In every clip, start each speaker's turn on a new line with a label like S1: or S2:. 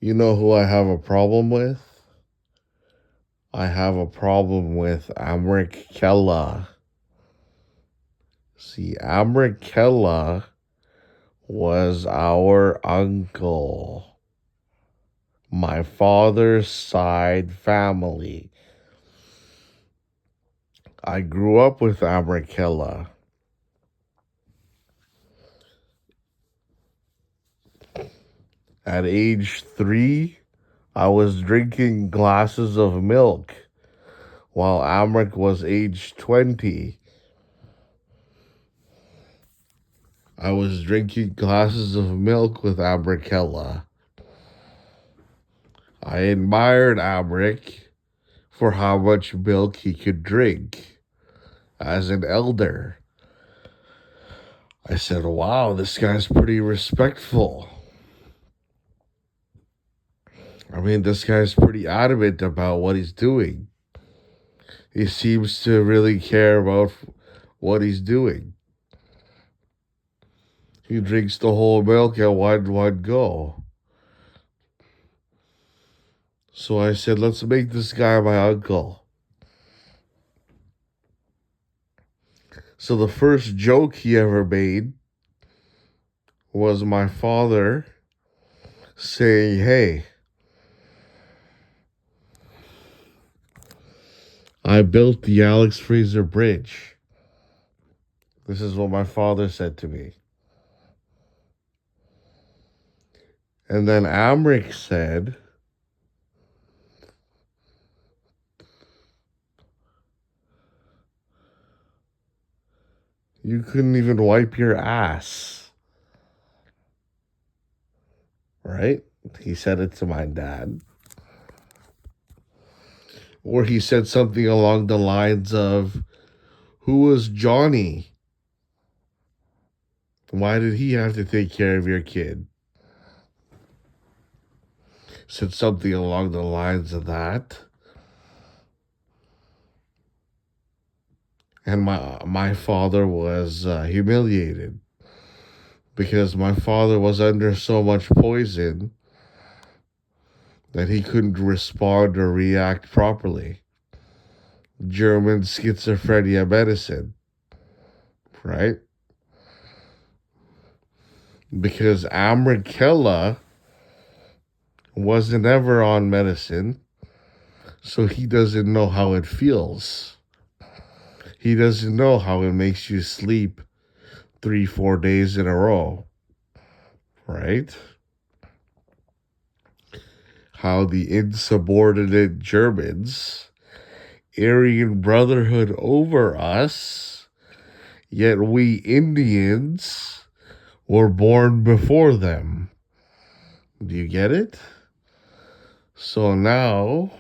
S1: You know who I have a problem with? I have a problem with Amrik Kella. See, Amrik Kella was our uncle. My father's side family. I grew up with Amrik Kella. At age 3, I was drinking glasses of milk while Amrik was age 20. I was drinking glasses of milk with Amrik Kella. I admired Amrik for how much milk he could drink as an elder. I said, wow, this guy's pretty respectful. I mean, this guy's pretty adamant about what he's doing. He seems to really care about what he's doing. He drinks the whole milk at one go. So I said, let's make this guy my uncle. So the first joke he ever made was my father saying, hey, I built the Alex Fraser Bridge. This is what my father said to me. And then Amrik said, you couldn't even wipe your ass. Right? He said it to my dad. Or he said something along the lines of, who was Johnny? Why did he have to take care of your kid? Said something along the lines of that. And my father was humiliated because my father was under so much poison that he couldn't respond or react properly. German schizophrenia medicine, right? Because Amrik Kella wasn't ever on medicine, so he doesn't know how it feels. He doesn't know how it makes you sleep 3-4 days in a row, right? How the insubordinate Germans, Aryan Brotherhood over us, yet we Indians were born before them. Do you get it? So now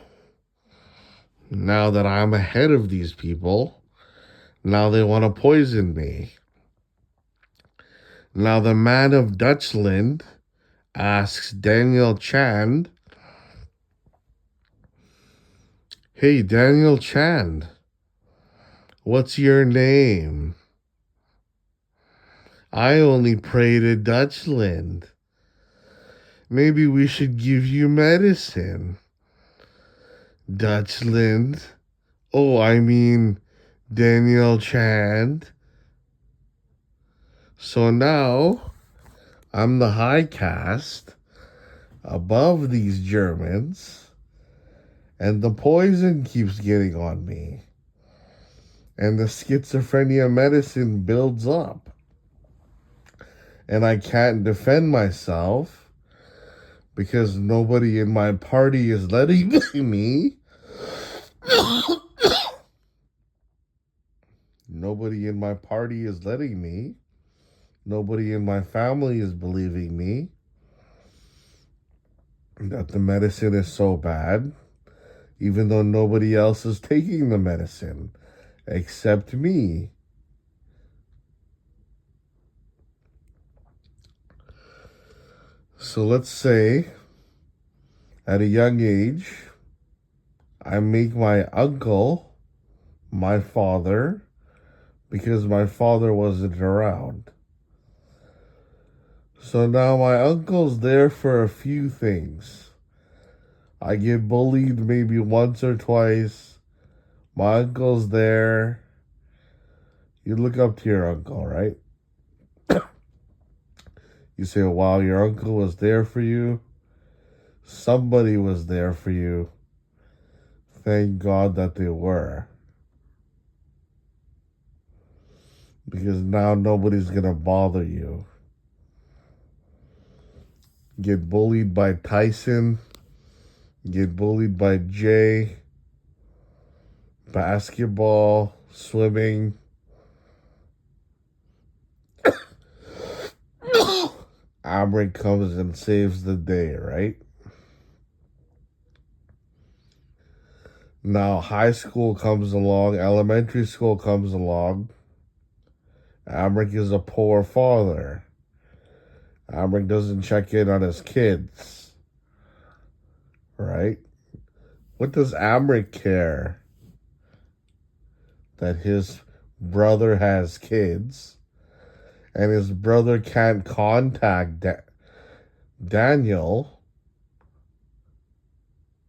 S1: that I'm ahead of these people, now they want to poison me. Now the man of Dutchland asks Daniel Chand, hey, Daniel Chand, what's your name? I only pray to Dutchland. Maybe we should give you medicine. Dutchland? Oh, I mean Daniel Chand. So now I'm the high caste above these Germans, and the poison keeps getting on me. And the schizophrenia medicine builds up. And I can't defend myself because nobody in my party is letting me. Nobody in my party is letting me. Nobody in my family is believing me that the medicine is so bad, even though nobody else is taking the medicine except me. So let's say at a young age, I make my uncle my father because my father wasn't around. So now my uncle's there for a few things. I get bullied maybe once or twice. My uncle's there. You look up to your uncle, right? You say, wow, your uncle was there for you. Somebody was there for you. Thank God that they were. Because now nobody's going to bother you. Get bullied by Tyson. Get bullied by Jay. Basketball, swimming. Amric comes and saves the day, right? Now high school comes along, elementary school comes along. Amric is a poor father. Amric doesn't check in on his kids, right? What does Amric care that his brother has kids and his brother can't contact Daniel?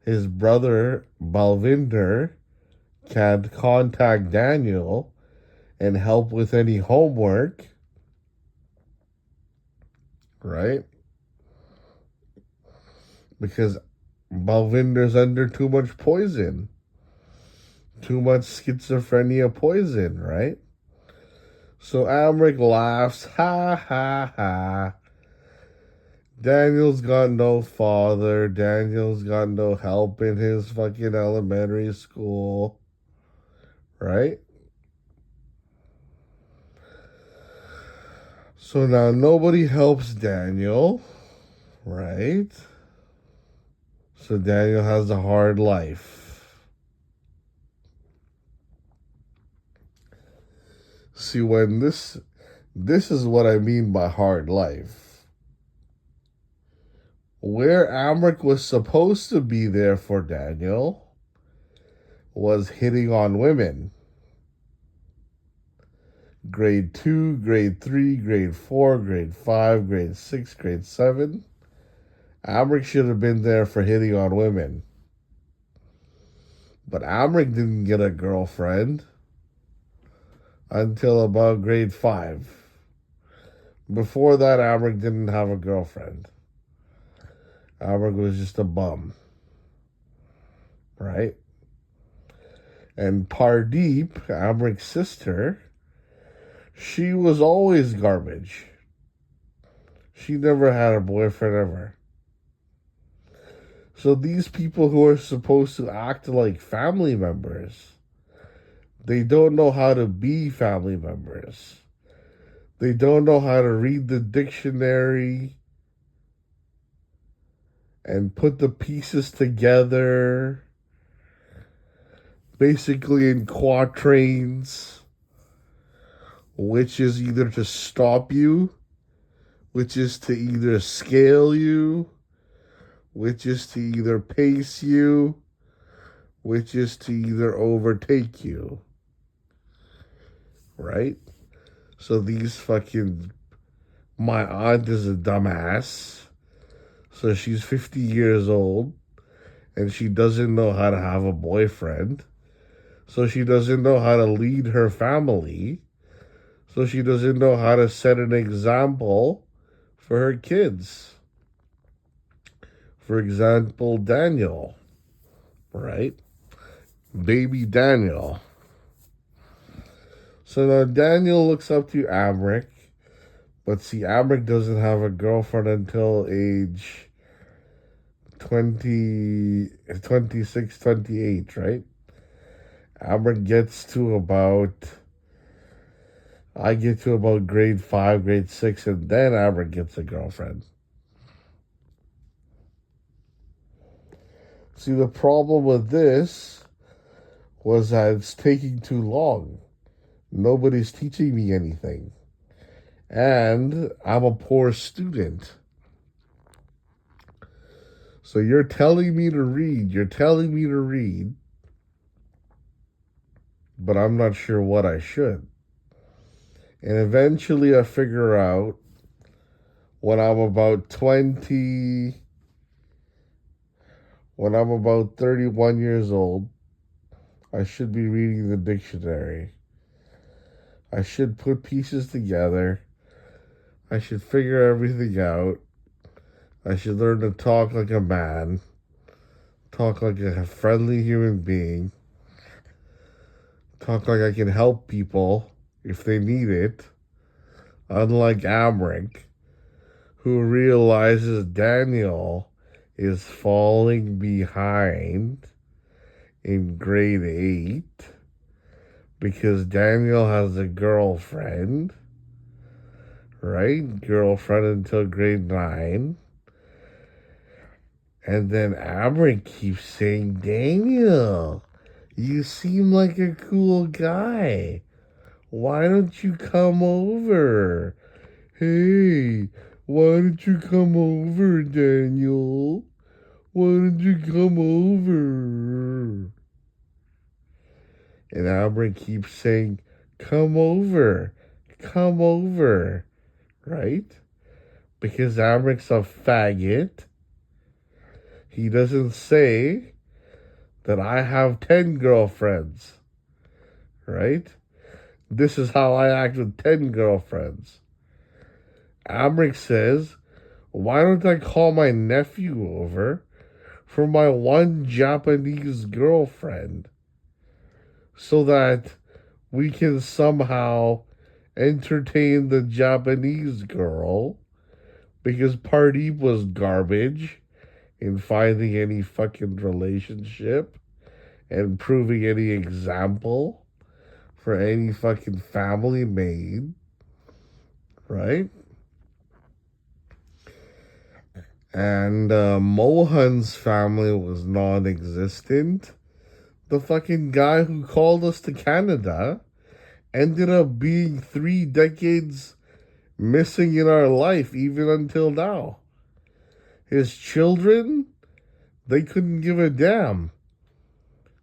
S1: His brother Balvinder can't contact Daniel and help with any homework, right? Because Balvinder's under too much poison, too much schizophrenia poison, right? So Amric laughs, ha ha ha. Daniel's got no father. Daniel's got no help in his fucking elementary school, right? So now nobody helps Daniel, right? So Daniel has a hard life. See, when this is what I mean by hard life. Where Amric was supposed to be there for Daniel was hitting on women. Grade 2, grade 3, grade 4, grade 5, grade 6, grade 7. Amric should have been there for hitting on women. But Amric didn't get a girlfriend until about grade 5. Before that, Amric didn't have a girlfriend. Amric was just a bum, right? And Pardeep, Amric's sister, she was always garbage. She never had a boyfriend ever. So these people who are supposed to act like family members, they don't know how to be family members. They don't know how to read the dictionary and put the pieces together, basically in quatrains, which is either to stop you, which is to either scale you, which is to either pace you, which is to either overtake you, right? So these fucking, my aunt is a dumbass. So she's 50 years old and she doesn't know how to have a boyfriend. So she doesn't know how to lead her family. So she doesn't know how to set an example for her kids. For example, Daniel, right? Baby Daniel. So now Daniel looks up to Amric, but see, Amric doesn't have a girlfriend until age 20, 26, 28, right? Amric gets to about, I get to about grade 5, grade 6, and then Amric gets a girlfriend. See, the problem with this was that it's taking too long. Nobody's teaching me anything. And I'm a poor student. So you're telling me to read, but I'm not sure what I should. And eventually I figure out when I'm about 20, when I'm about 31 years old, I should be reading the dictionary. I should put pieces together. I should figure everything out. I should learn to talk like a man, talk like a friendly human being, talk like I can help people if they need it. Unlike Amric, who realizes Daniel is falling behind in grade 8 because Daniel has a girlfriend, right? Girlfriend until grade 9. And then Amric keeps saying, Daniel, you seem like a cool guy. Why don't you come over? Hey, why don't you come over, Daniel? Why don't you come over? And Amric keeps saying, come over, right? Because Amric's a faggot. He doesn't say that I have 10 girlfriends, right? This is how I act with 10 girlfriends. Amric says, why don't I call my nephew over for my one Japanese girlfriend so that we can somehow entertain the Japanese girl because Pardeep was garbage in finding any fucking relationship and proving any example for any fucking family made, right? And Mohan's family was non existent. The fucking guy who called us to Canada ended up being 3 decades missing in our life, even until now. His children, they couldn't give a damn.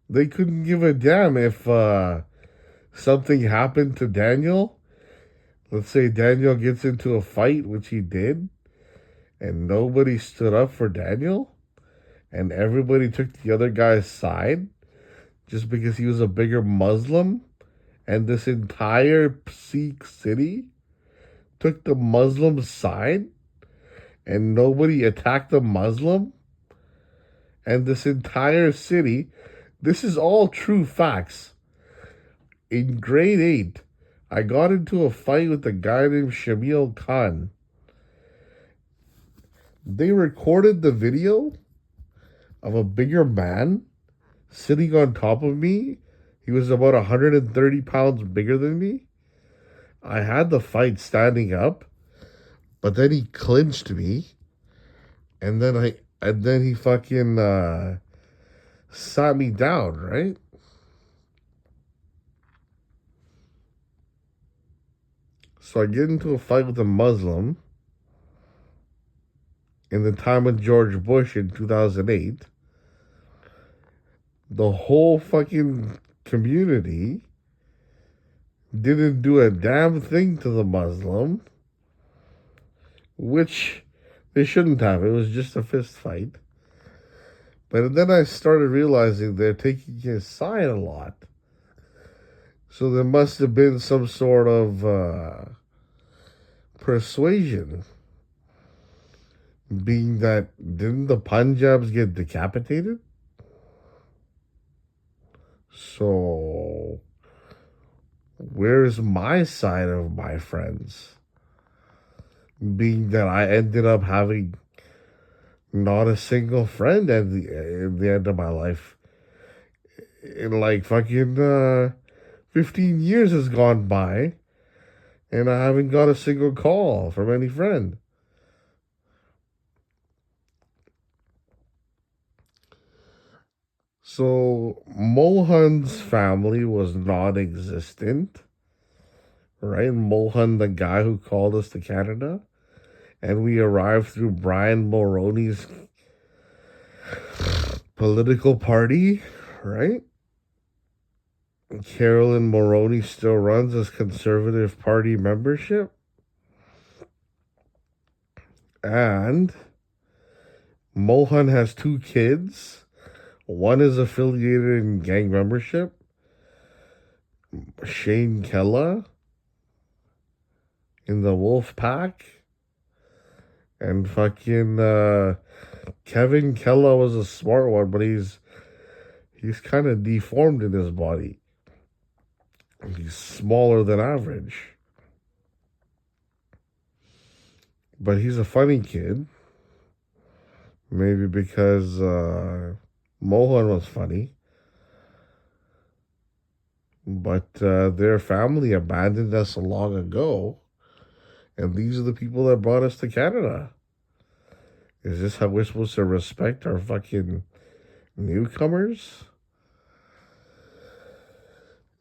S1: They couldn't give a damn if something happened to Daniel. Let's say Daniel gets into a fight, which he did, and nobody stood up for Daniel, and everybody took the other guy's side just because he was a bigger Muslim, and this entire Sikh city took the Muslim side, and nobody attacked the Muslim, and this entire city, this is all true facts. In grade 8, I got into a fight with a guy named Shamil Khan. They recorded the video of a bigger man sitting on top of me. He was about 130 pounds bigger than me. I had the fight standing up, but then he clinched me, and then he fucking sat me down, right? So I get into a fight with a Muslim in the time of George Bush in 2008. The whole fucking community didn't do a damn thing to the Muslim, which they shouldn't have. It was just a fist fight. But then I started realizing they're taking his side a lot. So there must have been some sort of persuasion. Being that, didn't the Punjabs get decapitated? So, where's my side of my friends? Being that I ended up having not a single friend at the end of my life. In like fucking 15 years has gone by, and I haven't got a single call from any friend. So Mohan's family was non-existent, right? Mohan, the guy who called us to Canada, and we arrived through Brian Mulroney's political party, right? Carolyn Mulroney still runs as Conservative Party membership. And Mohan has 2 kids One is affiliated in gang membership, Shane Kella in the Wolf Pack, and fucking Kevin Kella was a smart one, but he's kind of deformed in his body. He's smaller than average. But he's a funny kid. Maybe because Mohan was funny. But their family abandoned us long ago. And these are the people that brought us to Canada. Is this how we're supposed to respect our fucking newcomers?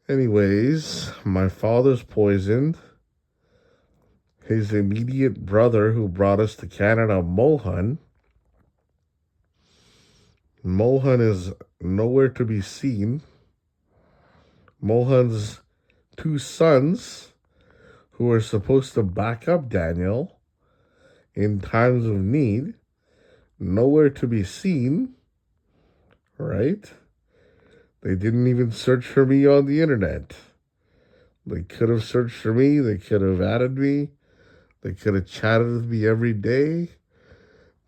S1: Anyways, my father's poisoned. His immediate brother who brought us to Canada, Mohan is nowhere to be seen. Mohan's two sons, who are supposed to back up Daniel in times of need, nowhere to be seen, right? They didn't even search for me on the internet. They could have searched for me. They could have added me. They could have chatted with me every day.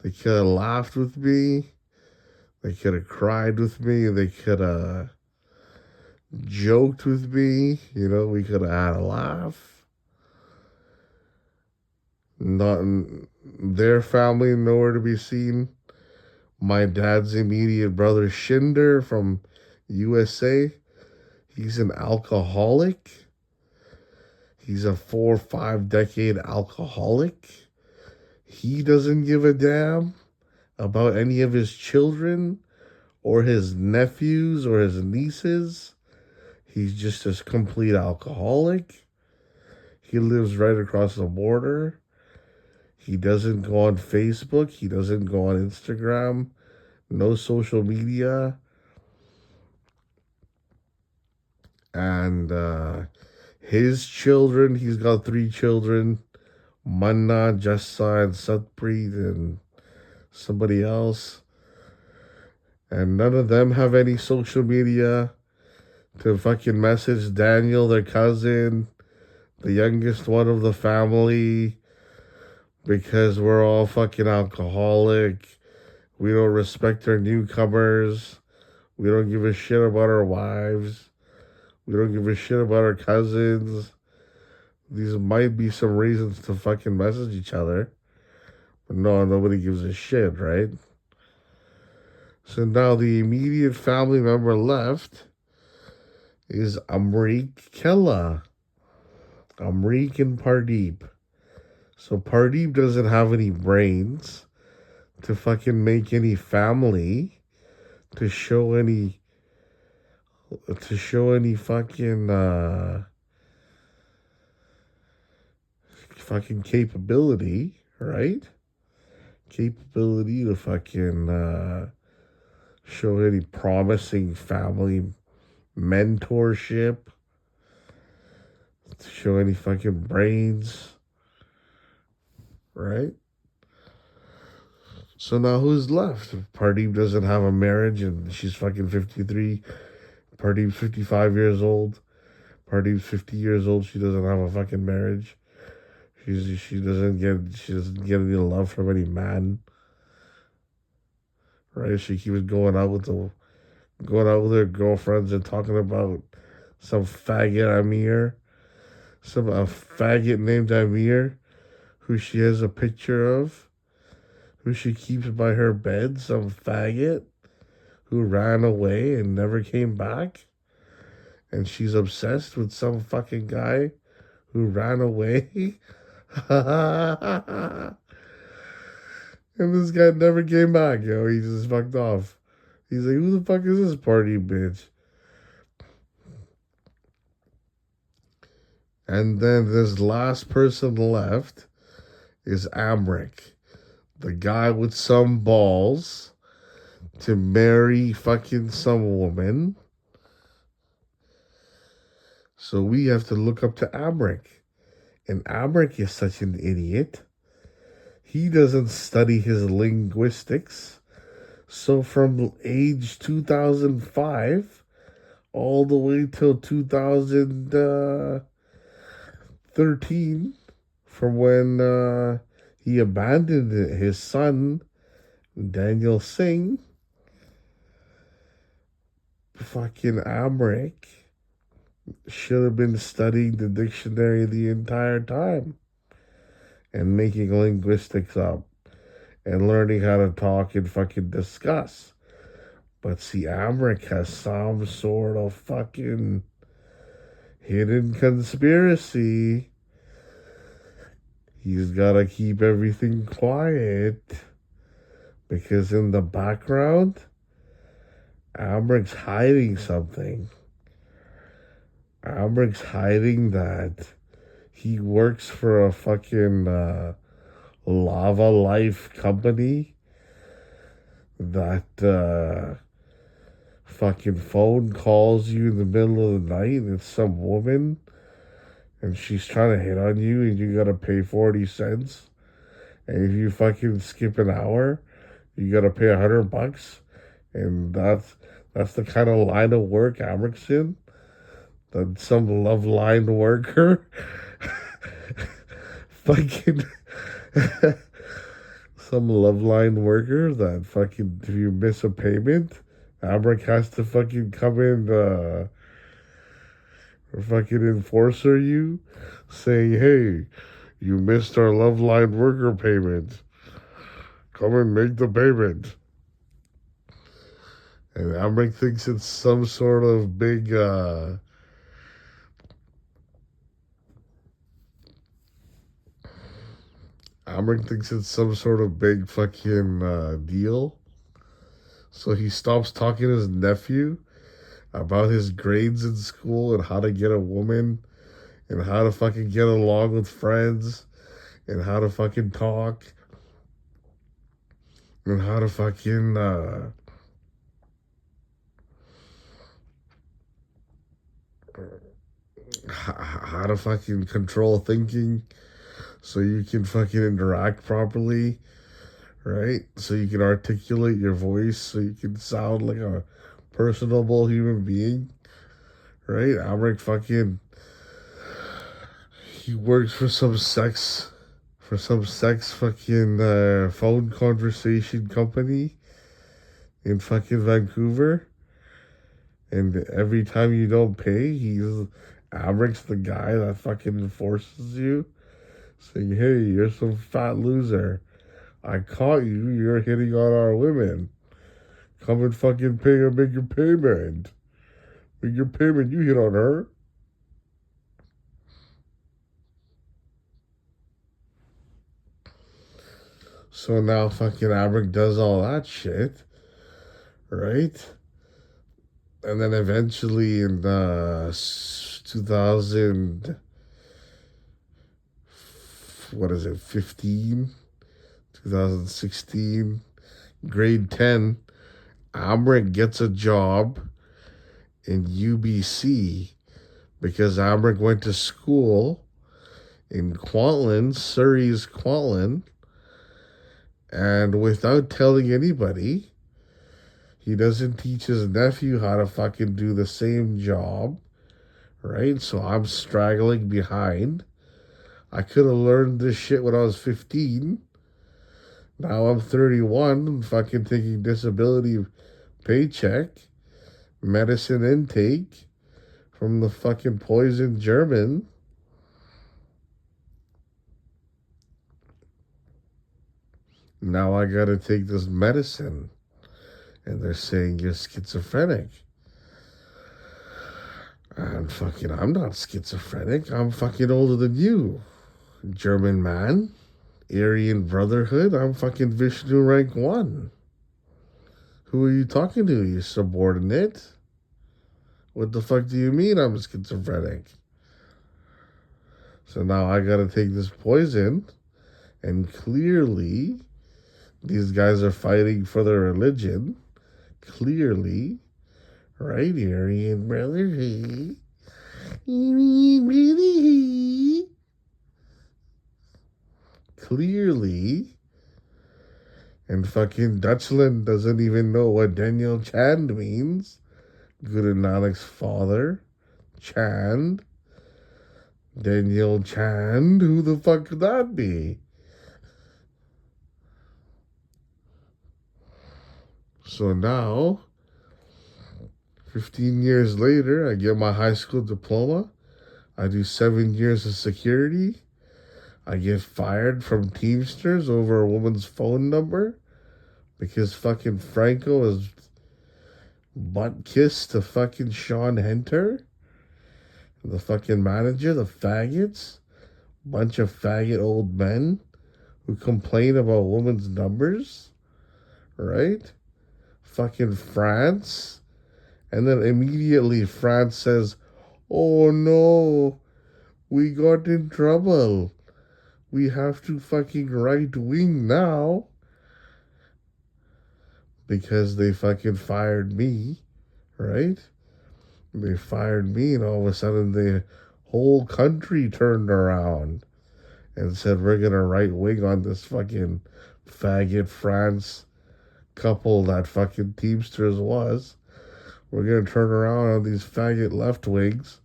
S1: They could have laughed with me. They could have cried with me. They could have joked with me. You know, we could have had a laugh. Not their family, nowhere to be seen. My dad's immediate brother, Shinder from USA, he's an alcoholic. He's a 4 or 5 decade alcoholic. He doesn't give a damn about any of his children or his nephews or his nieces. He's just a complete alcoholic. He lives right across the border. He doesn't go on Facebook. He doesn't go on Instagram. No social media. And his children, he's got 3 children. Manna, Jessa, and Satpreet, and somebody else. And none of them have any social media to fucking message Daniel, their cousin, the youngest one of the family, because we're all fucking alcoholic. We don't respect our newcomers. We don't give a shit about our wives. We don't give a shit about our cousins. These might be some reasons to fucking message each other. But no, nobody gives a shit, right? So now the immediate family member left is Amrik Kella. Amrik and Pardeep. So Pardeep doesn't have any brains to fucking make any family, to show any fucking fucking capability, right? Capability to fucking show any promising family mentorship, to show any fucking brains, right? So now who's left? Pardeep doesn't have a marriage and she's fucking 53. Pardeep's 55 years old. Pardeep's 50 years old. She doesn't have a fucking marriage. She doesn't get any love from any man. Right? She keeps going out with her girlfriends and talking about some faggot Amir. A faggot named Amir, who she has a picture of, who she keeps by her bed, some faggot who ran away and never came back. And she's obsessed with some fucking guy who ran away. And this guy never came back, yo. He just fucked off. He's like, who the fuck is this party bitch? And then this last person left is Amrik, the guy with some balls to marry fucking some woman. So we have to look up to Amrik. And Amrik is such an idiot. He doesn't study his linguistics. So from age 2005 all the way till 2013, from when he abandoned his son, Daniel Singh, fucking Amrik should have been studying the dictionary the entire time and making linguistics up and learning how to talk and fucking discuss. But see, Amrik has some sort of fucking hidden conspiracy. He's gotta keep everything quiet because in the background, Amrik's hiding something. Amrik's hiding that he works for a fucking Lava Life company that fucking phone calls you in the middle of the night and it's some woman and she's trying to hit on you and you gotta pay 40 cents. And if you fucking skip an hour, you gotta pay $100. And that's the kind of line of work Amrik's in. That some love line worker fucking some love line worker that fucking if you miss a payment, Amrik has to fucking come in fucking enforcer you saying, hey, you missed our love line worker payment. Come and make the payment. And Amrik thinks it's some sort of big Amrik thinks it's some sort of big fucking deal. So he stops talking to his nephew about his grades in school and how to get a woman and how to fucking get along with friends and how to fucking talk and how to fucking how to fucking control thinking so you can fucking interact properly, right? So you can articulate your voice so you can sound like a personable human being, right? Amrik fucking he works for some sex fucking phone conversation company in fucking Vancouver. And every time you don't pay, Amrik's the guy that fucking enforces you, saying, "Hey, you're some fat loser. I caught you. You're hitting on our women. Come and fucking pay or make your payment. Make your payment. You hit on her." So now fucking Amrik does all that shit, right? And then eventually in 2000, what is it, 15, 2016, grade 10, Amrik gets a job in UBC because Amrik went to school in Kwantlen, Surrey's Kwantlen, and without telling anybody, he doesn't teach his nephew how to fucking do the same job, right? So I'm straggling behind. I could have learned this shit when I was 15. Now I'm 31, fucking taking disability paycheck, medicine intake from the fucking poison German. Now I gotta take this medicine. And they're saying you're schizophrenic. I'm not schizophrenic. I'm fucking older than you, German man. Aryan Brotherhood. I'm fucking Vishnu rank 1. Who are you talking to, you subordinate? What the fuck do you mean I'm schizophrenic? So now I gotta take this poison, and clearly these guys are fighting for their religion. Clearly, right? Aryan Brotherhood. Aryan Brotherhood. Clearly, And fucking Dutchland doesn't even know what Daniel Chand means. Guru Nanak's father. Chand. Daniel Chand? Who the fuck could that be? So now, 15 years later, I get my high school diploma. I do 7 years of security. I get fired from Teamsters over a woman's phone number because fucking Franco is butt kissed to fucking Sean Henter, the fucking manager, the faggots. Bunch of faggot old men who complain about women's numbers, right? Fucking France. And then immediately France says, oh no, we got in trouble. We have to fucking right wing now because they fucking fired me, right? They fired me, and all of a sudden the whole country turned around and said, we're gonna right wing on this fucking faggot France couple that fucking Teamsters was. We're gonna turn around on these faggot left wings.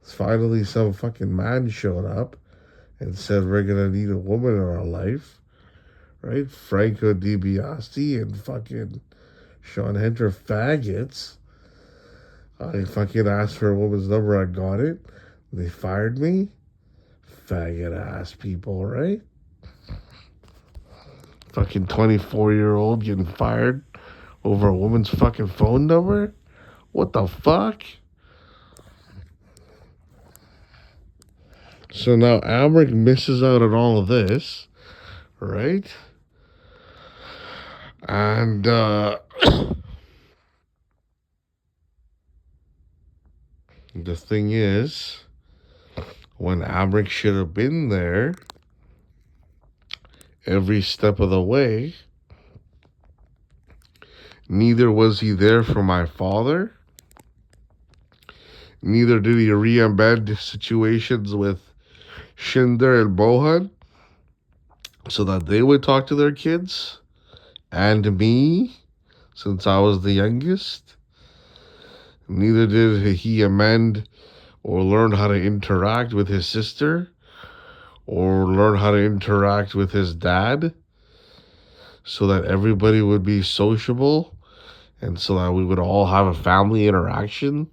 S1: Finally, some fucking man showed up and said, we're gonna need a woman in our life, right? Franco DiBiase and fucking Sean Henter faggots. I fucking asked for a woman's number, I got it. They fired me. Faggot ass people, right? Fucking 24-year-old getting fired over a woman's fucking phone number? What the fuck? So now Amric misses out on all of this, right? And the thing is, when Amric should have been there every step of the way, neither was he there for my father. Neither did he re-embed situations with Shinder and Bohan so that they would talk to their kids and me, since I was the youngest. Neither did he amend or learn how to interact with his sister or learn how to interact with his dad so that everybody would be sociable and so that we would all have a family interaction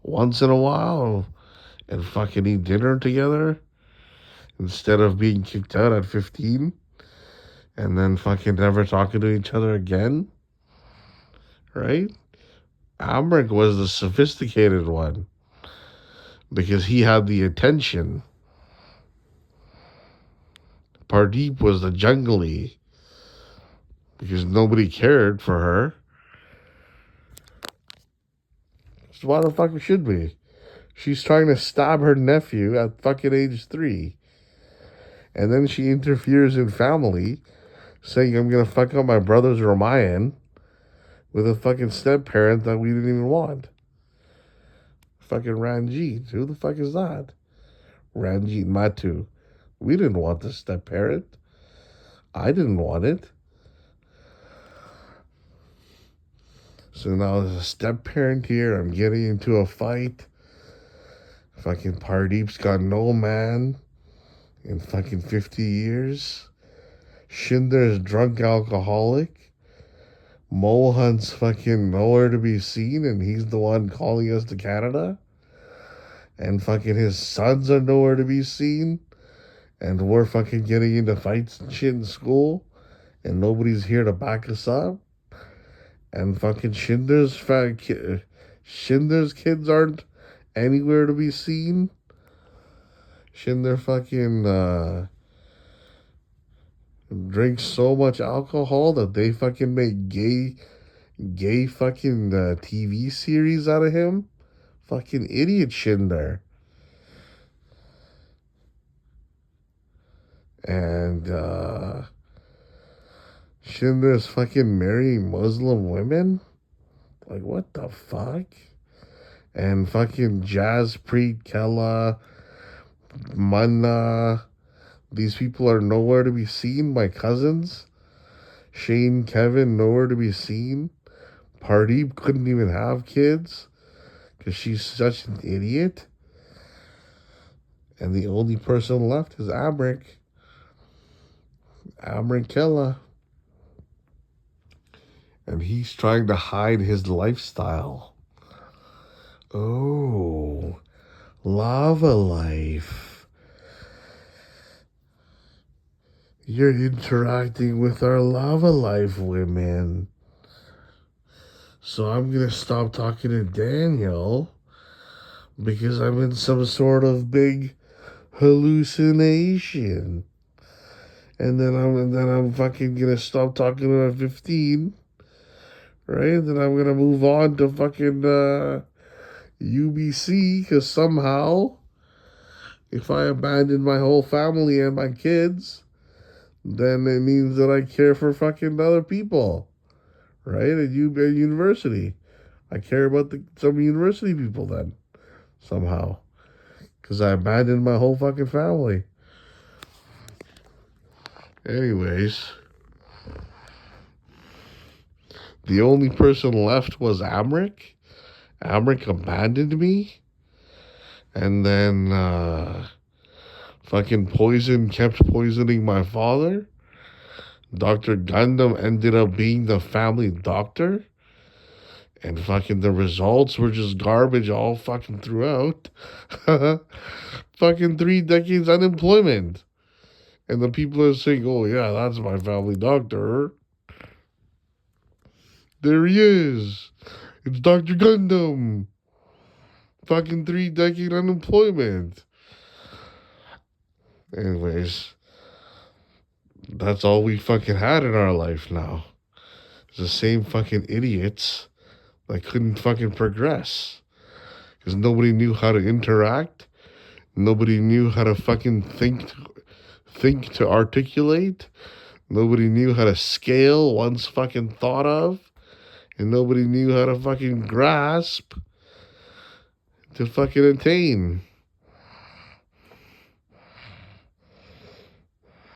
S1: once in a while and fucking eat dinner together instead of being kicked out at 15 and then fucking never talking to each other again, right? Amric was the sophisticated one because he had the attention. Pardeep was the jungly because nobody cared for her. So why the fuck should we? She's trying to stab her nephew at fucking age 3. And then she interferes in family, saying I'm gonna fuck up my brother's Ramayan with a fucking step parent that we didn't even want. Fucking Ranjit. Who the fuck is that? Ranjit Matu. We didn't want the step parent. I didn't want it. So now there's a step parent here. I'm getting into a fight. Fucking Pardeep's got no man in fucking 50 years. Shinder is drunk alcoholic. Mohan's fucking nowhere to be seen, and he's the one calling us to Canada. And fucking his sons are nowhere to be seen. And we're fucking getting into fights and shit in school. And nobody's here to back us up. And fucking Shinder's kids aren't anywhere to be seen. Shinder fucking drinks so much alcohol that they fucking make gay fucking TV series out of him. Fucking idiot Shinder. And Shinder's fucking marrying Muslim women? Like, what the fuck? And fucking Jaspreet Kella, Manna, these people are nowhere to be seen, my cousins. Shane, Kevin, nowhere to be seen. Pardeep couldn't even have kids because she's such an idiot. And the only person left is Amrik. Amrik Killa. And he's trying to hide his lifestyle. Oh, lava life. You're interacting with our lava life women. So I'm going to stop talking to Daniel because I'm in some sort of big hallucination. And then I'm fucking going to stop talking to her at 15. Right? And then I'm going to move on to fucking UBC because somehow if I abandon my whole family and my kids, then it means that I care for fucking other people, right? At university. I care about some university people then, somehow. Because I abandoned my whole fucking family. Anyways, the only person left was Amrik. Amrik abandoned me. And then fucking Poison kept poisoning my father. Dr. Gundam ended up being the family doctor. And fucking the results were just garbage all fucking throughout. Fucking 3 decades unemployment. And the people are saying, oh yeah, that's my family doctor. There he is. It's Dr. Gundam. Fucking 3-decade unemployment. Anyways, that's all we fucking had in our life now. It's the same fucking idiots that couldn't fucking progress. Because nobody knew how to interact. Nobody knew how to fucking think to articulate. Nobody knew how to scale once fucking thought of. And nobody knew how to fucking grasp to fucking attain.